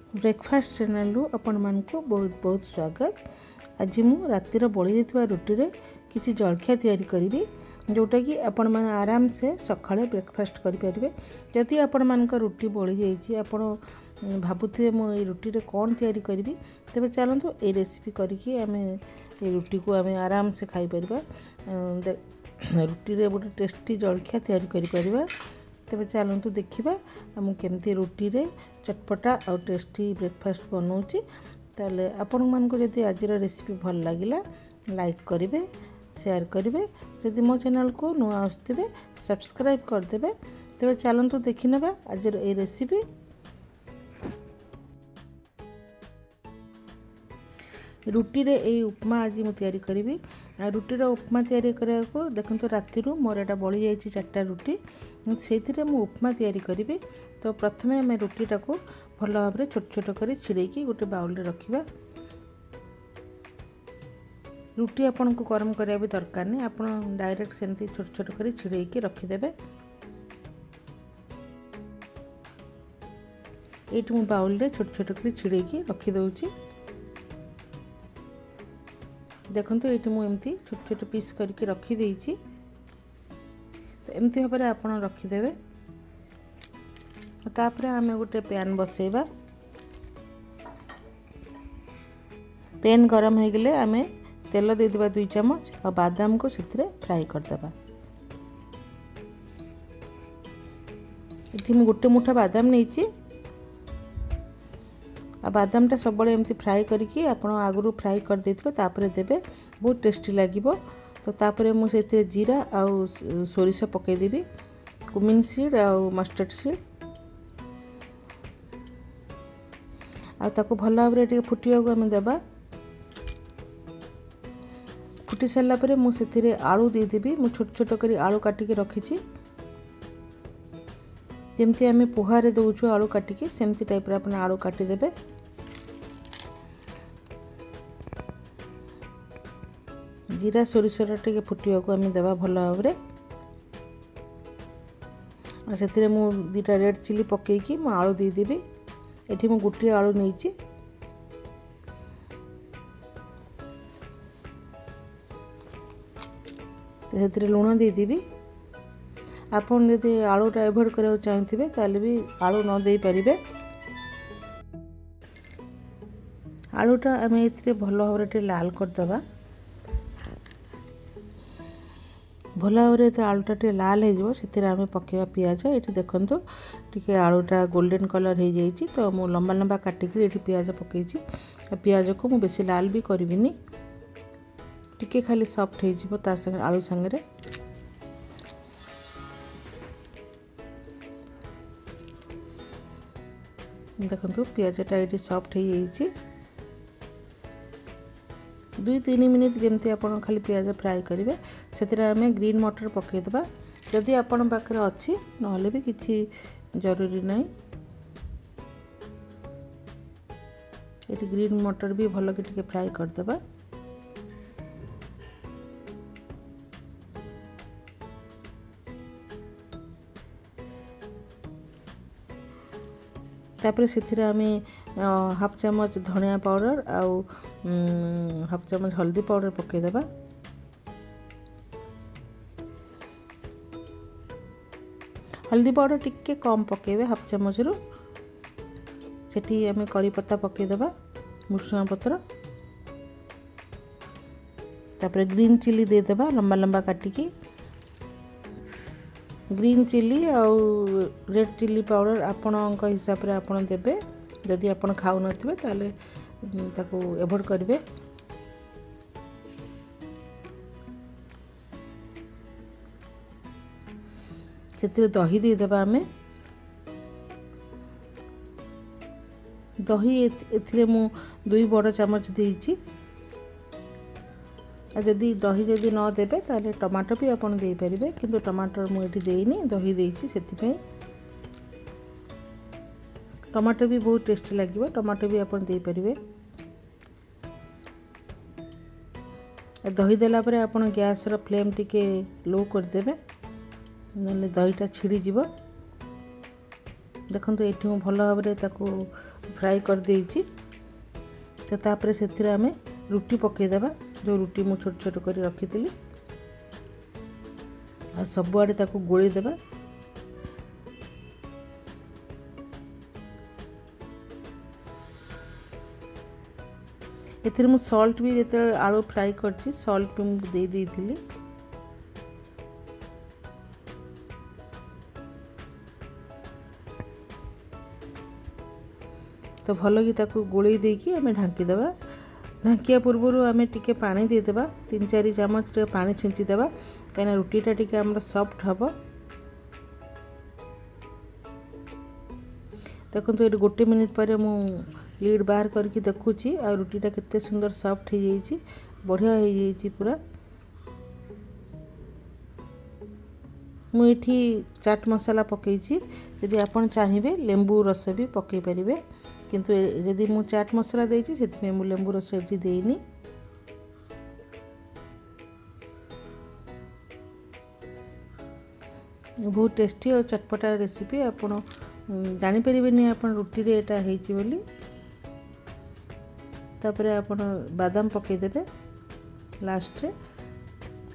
Breakfast channel रु आपण मानकु बहुत बहुत स्वागत। आज मु रातिर बड़ी जाइथिबा रुटी रे किछि जलखिया तैयारी करिवि जोटा कि आपण माने आराम से सकाळे ब्रेकफास्ट करि परिबे। जदि आपण मानक रुटी बड़ी जाइछि आपण भाबुथिबे मु ए रुटी रे कोन तैयारी करिवि तबे चलंतु ए रेसिपी करिकि आमे ए रुटी को आमे आराम से खाइ परिबा। रुटी रे गोटे टेस्टी जलखिया तैयारी करि परिबा। तबे चलतु देखा आम केमती रुटी रे चटपटा और टेस्टी ब्रेकफास्ट बनाऊँगी। ताले आपण मानक जदि आज रेसिपी भल लगिला लाइक करेंगे, शेयर करेंगे। जदि मो चैनल को नुआ आसुवे सब्सक्राइब करदे। तबे चलतु देखि नेबा आज ए रेसिपी। रुटी रे ए उपमा आज मु तैयारी करी। रुटी रो उपमा तैयारी करा को देखंतु राति मोर एटा बड़ी जाइछि 4टा रुटी से मु उपमा तैयारी करी। तो प्रथमे आम रुटीटा को भल भाव छोट छोट कर छिड़ेकी गोटे बाउल रे रखिबा। रुटी आपन को गरम करिया भी दरकार नहीं, आपन डायरेक्ट सेमती छोट छोट कर छिड़ेकी रखिदेबे। एटी मु बाउल रे छोट छोट कर छिड़ेकी रखी दउची। देखो ये मुझे छोट छोट पीस करके रखी देइछि। तो एमती भाव में आपड़ रखिदे। तापर आम गोटे पैन बसैबा। पैन गरम हो गले आम तेल देदेबा 2 चम्मच और बादाम को सिथरे फ्राई करदेबा। ये गोटे मुठा बादाम नहीं आ बादामटा सब एमती फ्राई करके आपण आगु फ्राई कर देथिबे तापर देबे बहुत टेस्टी लागिबो। तो तापर मु सेते जीरा आउ सोरिष पकै देबी, कुमिन सीड आउ मस्टर्ड सीड आ ताको भल भाव रे फुटिया को हम देबा। फुटी सारा पर मु सेतिरे आलू दे देबी। मु छोट छोट करी आलू काटिके रखिछि। जेमती आम पोहारे दौचु आलू काटिके सेमती टाइप अपन आलू काटी देबे। जीरा सोरिषर टिके फुटिया को आम देबा भल भाव रे। से मु 2टा रेड चिली पकईकी मु आलू दे देबी। एठी मु गुटी आलू नहींची। से लुण दे देबी। आपन यदि आलूटा एवॉइड करने चाहते ताले भी आलू न दे पारिबे। आलूटा आम ये भल भाव लाल करदबा। भल भाव आलूटा टे लाल हो आम पकेवा पियाज। ये देखो टी आलूटा गोल्डन कलर हो जाइए। तो मु लंबा लंबा काटिक ये पियाज पकई। पियाज को मु बेसी लाल भी करिविनी, टिके खाली सॉफ्ट हो ता संगे आलू संगे। देखो पियाजटा ये सॉफ्ट हो जाइए। 2-3 मिनिट जमती आप खाली पियाज फ्राई करेंगे। से आम ग्रीन मटर पकईदबा जदि आपण पाखे अच्छी, ना भी किसी जरूरी नहीं। ये ग्रीन मटर भी भल के फ्राई करदबा। तापर से आम हाफ चम्मच धनिया पाउडर आउ हाफ चम्मच हल्दी पाउडर पकईदबा। हल्दी पाउडर टिके कम पकेबे हाफ चम्मच रु। सेठी आम करी पत्ता पकईदबा, भुसुंगा पत्र। तापर ग्रीन चिली देदेबा लंबा लंबा काटिकी। ग्रीन चिली आउ रेड चिली पाउडर आपण हिसाब रे आपण देबे। जदि आपण खाउ नथिबे ताले ताको एवॉइड करिवे। सेतिरे दही दे देबा। आमे दही एथिरे मु 2 बड़ चम्मच देइछि। जदि दही जदि न देबे ताले टमाटो भी आपण दे परिबे, किंतु टमाटर मु एठी देइनी, दही देइछि सेति। टमाटो भी बहुत टेस्टी लगे। टमाटो भी आप दे पारे। दही देला परे आप गैस रो फ्लेम टिके लो कर देबे, नले दहीटा छिड़ी जीवो। देखो ये भल भाव में फ्राई कर देइछि। तो तापर से आम रुटी पकईदेवा, जो रुटी मु छोट छोट कर रखी आ सबुआड़े गोली देवा। एथिरे मु सॉल्ट भी जेते आलू फ्राई करछि सॉल्ट भी मु दे देइथिली। तो भल कि ताकू गोली देकी आम ढांकी देवा। ढांकिया पूर्व आम टिके पानी देदेबा, 3-4 चामच पानी छिंचीदेवा कहीं रुटीटा टिके आमर सॉफ्ट हम। देखो ये 1 मिनिट पर मु लीड बाहर करके देखुची आ रुटीटा केते सुंदर सॉफ्ट हो जाइए, बढ़िया हो जाइए पूरा। मुझे चाट मसाला पकईची, यदि आपन चाहिए लेंबू रस भी पकई पारिबे, किंतु यदि मु चाट मसाला देइची से मु लेंबू रस ये देनी। बहुत टेस्टी और चटपटा रेसिपी। आपन जानी परिबेनी आपन रुटी रे एटा हेची बोली। तापरे आपन बादाम पकई देबे लास्ट रे,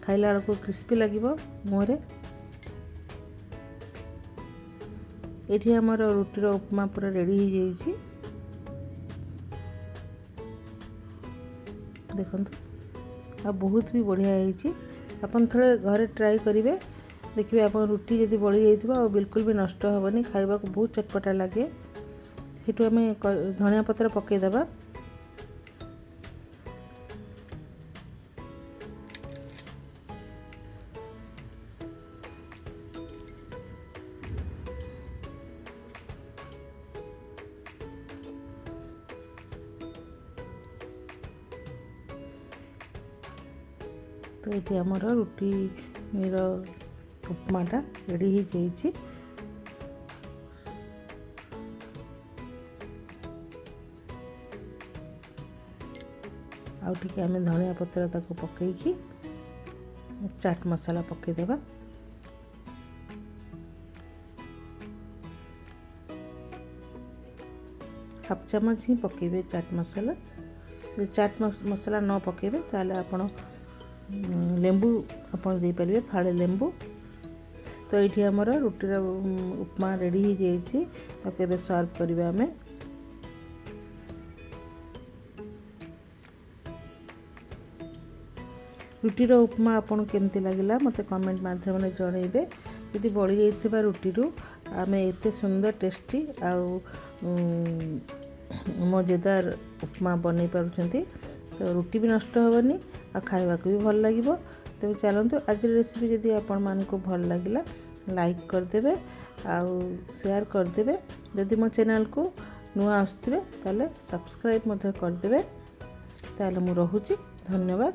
खाइला बेला को क्रिस्पी लागिबो मुहरे। एठी हमर रुटीर उपमा पूरा रेडी हो जाइए। देखो आ बहुत भी बढ़िया होइछि। आपन थोड़े घरे ट्राई करिवे, देखिए आप रुटी यदि बढ़ी जाइथिबा और बिल्कुल भी नष्ट हेबनी, खाइबा को बहुत चटपटा लगे। सेठू आम धनिया पत्र पकई देबा। तो ये आमर रुटी उपमाटा रेडी हो जाइए। आउ टिके आम धनिया पत्र ताको पकईकी चाट मसाला पकईदेवा। हाफ चामच ही पकेबे चाट मसाला। जो चाट मसाला न पकेबे ताले आपण लेंबू आपण दे पारिबे, फाळे लेंबू। तो ये आमर रुटीर उपमा रेडी हो जाइए। ताको एबे सर्व करिबा आमे। रुटीर उपमा आपन केमती लागिला मते कमेंट माध्यम रे जणैबे। यदि बढ़ी जाइथिबा रुटीरू आमे एते सुंदर टेस्टी आउ मजेदार उपमा बनै पारुछंती। तो रुटी भी नष्ट हेबनी आ खाइबा को भी भल लागिबो। तेबे चलंतु आज रेसिपी जदि आपन मान को भल लागिला लाइक कर देबे आउ शेयर कर देबे। जदि मो चैनल को नुआ आसथिबे ताले सब्सक्राइब मते कर देबे। ताले मु रहूची, धन्यवाद।